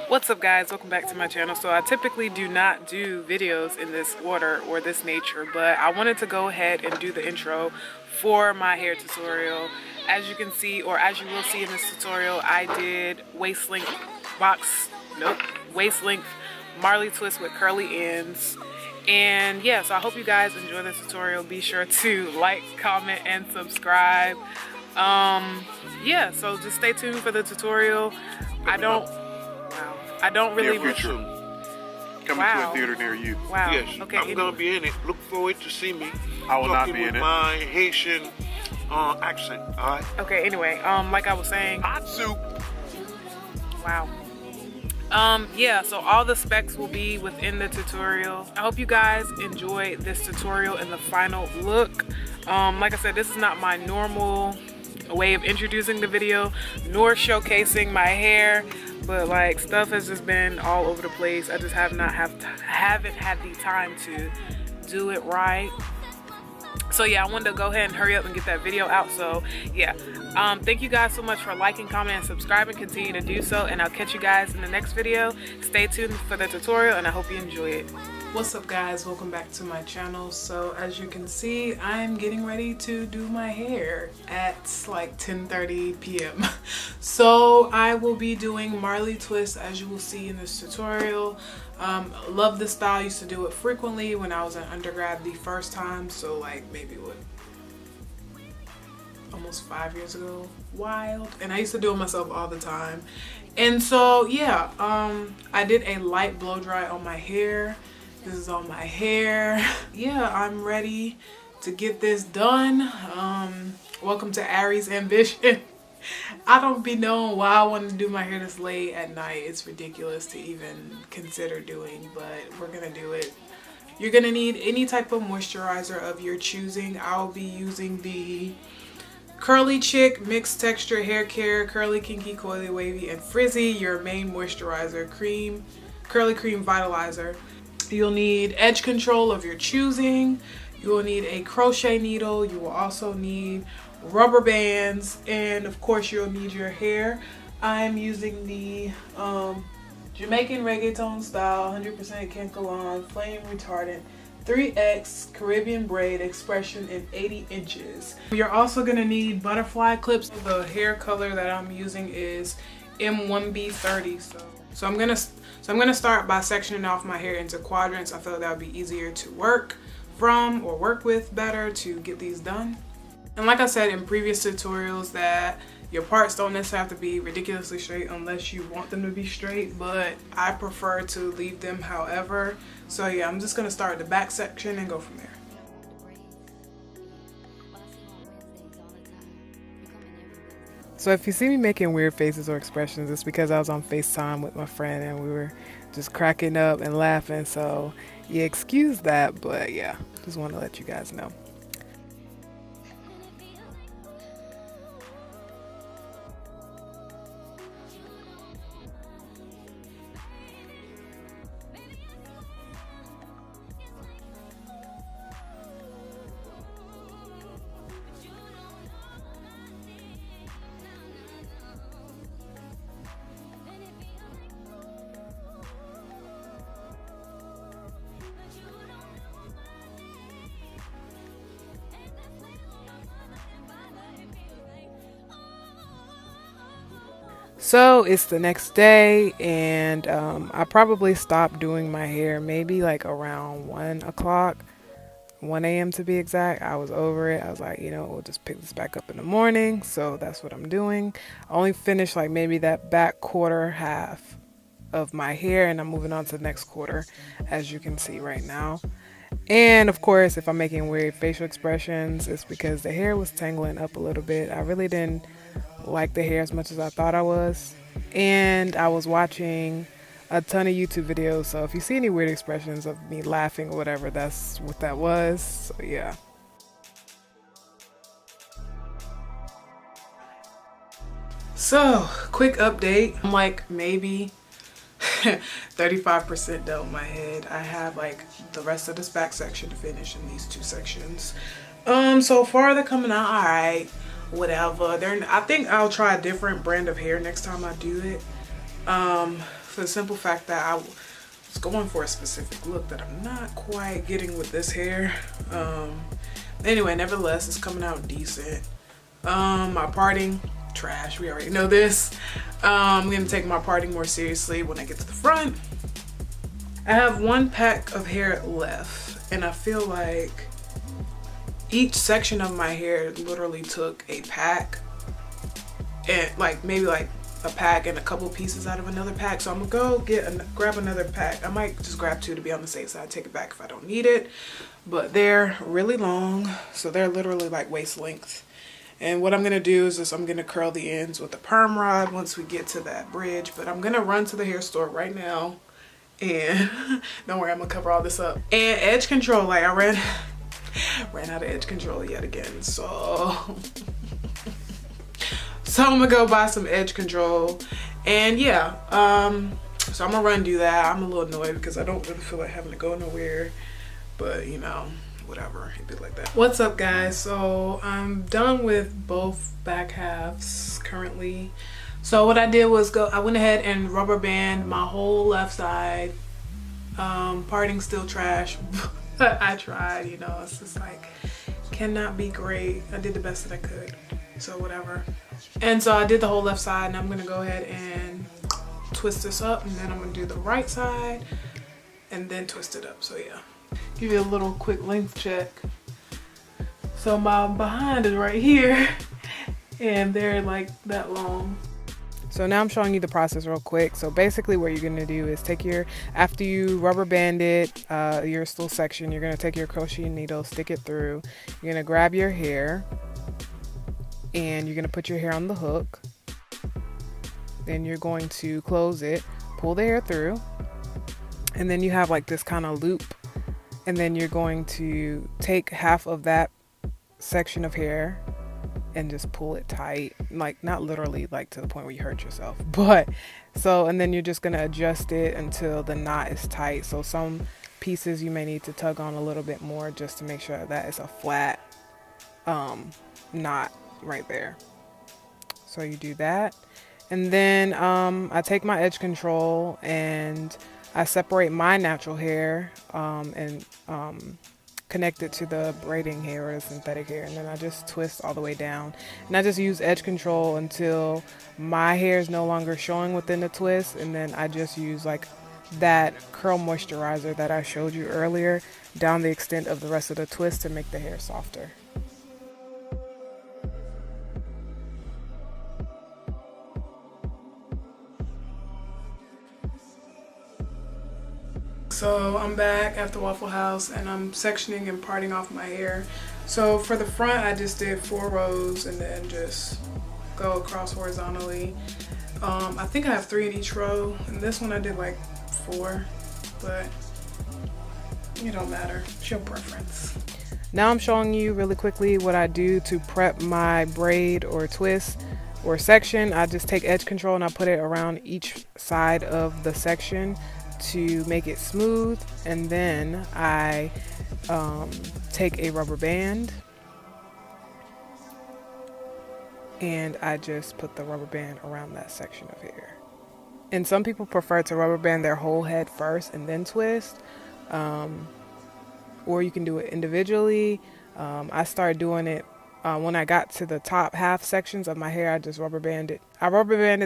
What's up guys, welcome back to my channel. So I typically do not do videos in this order or this nature, but I wanted to go ahead and do the intro for my hair tutorial. As you can see, or as you will see in this tutorial, I did waist length Marley twist with curly ends. And yeah, so I hope you guys enjoy this tutorial. Be sure to like, comment, and subscribe. Yeah, so just stay tuned for the tutorial. I don't really coming to a theater near you. Wow. Yes, okay, I'm gonna be in it. Look forward to see me. I will not be in with it. my Haitian accent. All right. Okay. Anyway, like I was saying. Hot soup. Wow. Yeah, so all the specs will be within the tutorial. I hope you guys enjoy this tutorial and the final look. Like I said, this is not my normal way of introducing the video nor showcasing my hair, but like stuff has just been all over the place. I just haven't had the time to do it right. So yeah, I wanted to go ahead and hurry up and get that video out. So yeah, thank you guys so much for liking, commenting, and subscribing. Continue to do so, and I'll catch you guys in the next video. Stay tuned for the tutorial, and I hope you enjoy it. What's up guys, welcome back to my channel. So as you can see, I'm getting ready to do my hair at like 10:30 p.m. So I will be doing Marley twist, as you will see in this tutorial. Love this style. Used to do it frequently when I was in undergrad the first time, so like maybe what, almost 5 years ago. Wild. And I used to do it myself all the time. And so yeah, I did a light blow dry on my hair. This is on my hair. Yeah, I'm ready to get this done. Welcome to Ari's Ambition. I don't be knowing why I want to do my hair this late at night. It's ridiculous to even consider doing, but we're gonna do it. You're gonna need any type of moisturizer of your choosing. I'll be using the Curly Chick Mixed Texture Hair Care Curly, Kinky, Coily, Wavy, and Frizzy, your main moisturizer cream, curly cream vitalizer. You'll need edge control of your choosing. You will need a crochet needle. You will also need rubber bands, and of course you'll need your hair. I'm using the Jamaican Reggaeton style 100% Kankelon flame retardant 3X Caribbean braid expression in 80 inches. You're also gonna need butterfly clips. The hair color that I'm using is M1B30. So I'm gonna start by sectioning off my hair into quadrants. I feel like that would be easier to work from or work with better to get these done. And like I said in previous tutorials, that your parts don't necessarily have to be ridiculously straight unless you want them to be straight, but I prefer to leave them however. So yeah, I'm just gonna start the back section and go from there. So if you see me making weird faces or expressions, it's because I was on FaceTime with my friend and we were just cracking up and laughing. So yeah, excuse that, but yeah, just want to let you guys know. So it's the next day, and I probably stopped doing my hair maybe like around 1 o'clock, 1 a.m. to be exact. I was over it. I was like, you know, we'll just pick this back up in the morning. So that's what I'm doing. I only finished like maybe that back quarter half of my hair, and I'm moving on to the next quarter, as you can see right now. And of course, if I'm making weird facial expressions, it's because the hair was tangling up a little bit. I really didn't like the hair as much as I thought I was, and I was watching a ton of YouTube videos, so if you see any weird expressions of me laughing or whatever, that's what that was. So yeah. So quick update, I'm like maybe 35% done with my head. I have like the rest of this back section to finish in these two sections. So far they're coming out all right, whatever. I think I'll try a different brand of hair next time I do it. For the simple fact that I was going for a specific look that I'm not quite getting with this hair. Anyway, nevertheless, it's coming out decent. My parting, trash, we already know this. I'm gonna take my parting more seriously when I get to the front. I have one pack of hair left, and I feel like each section of my hair literally took a pack, and like maybe like a pack and a couple pieces out of another pack. So I'm gonna go grab another pack. I might just grab 2 to be on the safe side, take it back if I don't need it. But they're really long, so they're literally like waist length. And what I'm gonna do is just I'm gonna curl the ends with a perm rod once we get to that bridge. But I'm gonna run to the hair store right now, and don't worry, I'm gonna cover all this up. And edge control, like I ran out of edge control yet again, so I'm gonna go buy some edge control. And yeah, so I'm gonna run and do that. I'm a little annoyed because I don't really feel like having to go nowhere, but you know, whatever, it'd be like that. What's up, guys? So I'm done with both back halves currently. So what I did was I went ahead and rubber band my whole left side. Parting still trash, but I tried, you know. It's just like, cannot be great. I did the best that I could, so whatever. And so I did the whole left side, and I'm gonna go ahead and twist this up, and then I'm gonna do the right side and then twist it up. So yeah, give you a little quick length check. So my behind is right here and they're like that long. So now I'm showing you the process real quick. So basically what you're gonna do is after you rubber band it, your little section, you're gonna take your crochet needle, stick it through. You're gonna grab your hair and you're gonna put your hair on the hook. Then you're going to close it, pull the hair through, and then you have like this kind of loop. And then you're going to take half of that section of hair and just pull it tight, like not literally like to the point where you hurt yourself, but and then you're just gonna adjust it until the knot is tight. So some pieces you may need to tug on a little bit more just to make sure that it's a flat knot right there. So you do that, and then I take my edge control and I separate my natural hair and connect it to the braiding hair or the synthetic hair, and then I just twist all the way down, and I just use edge control until my hair is no longer showing within the twist, and then I just use like that curl moisturizer that I showed you earlier down the extent of the rest of the twist to make the hair softer. So I'm back after Waffle House and I'm sectioning and parting off my hair. So for the front, I just did 4 rows and then just go across horizontally. I think I have 3 in each row, and this one I did like 4, but it don't matter, it's your preference. Now I'm showing you really quickly what I do to prep my braid or twist or section. I just take edge control and I put it around each side of the section to make it smooth, and then I take a rubber band and I just put the rubber band around that section of hair. And some people prefer to rubber band their whole head first and then twist, or you can do it individually. I started doing it when I got to the top half sections of my hair. I just rubber banded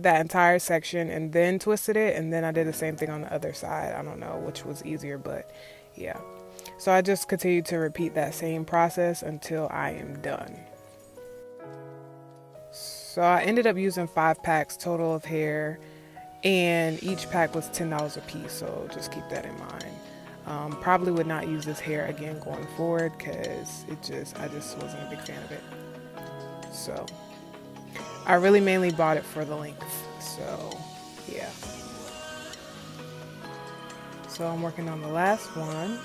that entire section and then twisted it, and then I did the same thing on the other side. I don't know which was easier, but yeah. So I just continue to repeat that same process until I am done. So I ended up using 5 packs total of hair, and each pack was $10 a piece, so just keep that in mind. Probably would not use this hair again going forward because I just wasn't a big fan of it. So I really mainly bought it for the length, so yeah. So I'm working on the last one,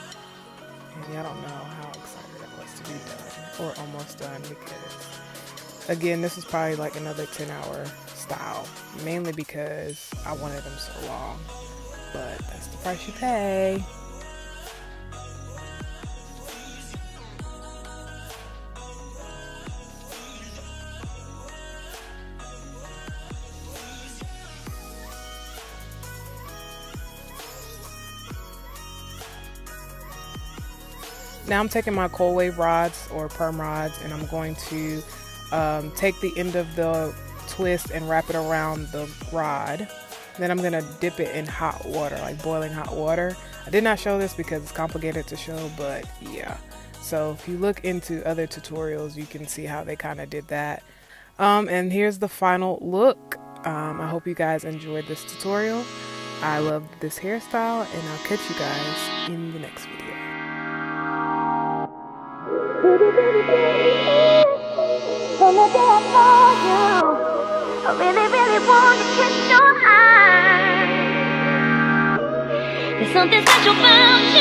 and I don't know how excited I was to be done or almost done, because again, this is probably like another 10-hour style, mainly because I wanted them so long, but that's the price you pay. Now I'm taking my cold wave rods or perm rods, and I'm going to take the end of the twist and wrap it around the rod. Then I'm gonna dip it in hot water, like boiling hot water. I did not show this because it's complicated to show, but yeah. So if you look into other tutorials, you can see how they kind of did that. And here's the final look. I hope you guys enjoyed this tutorial. I love this hairstyle, and I'll catch you guys in the next video. From the day I saw you, I really want to catch your eye. There's something special about you.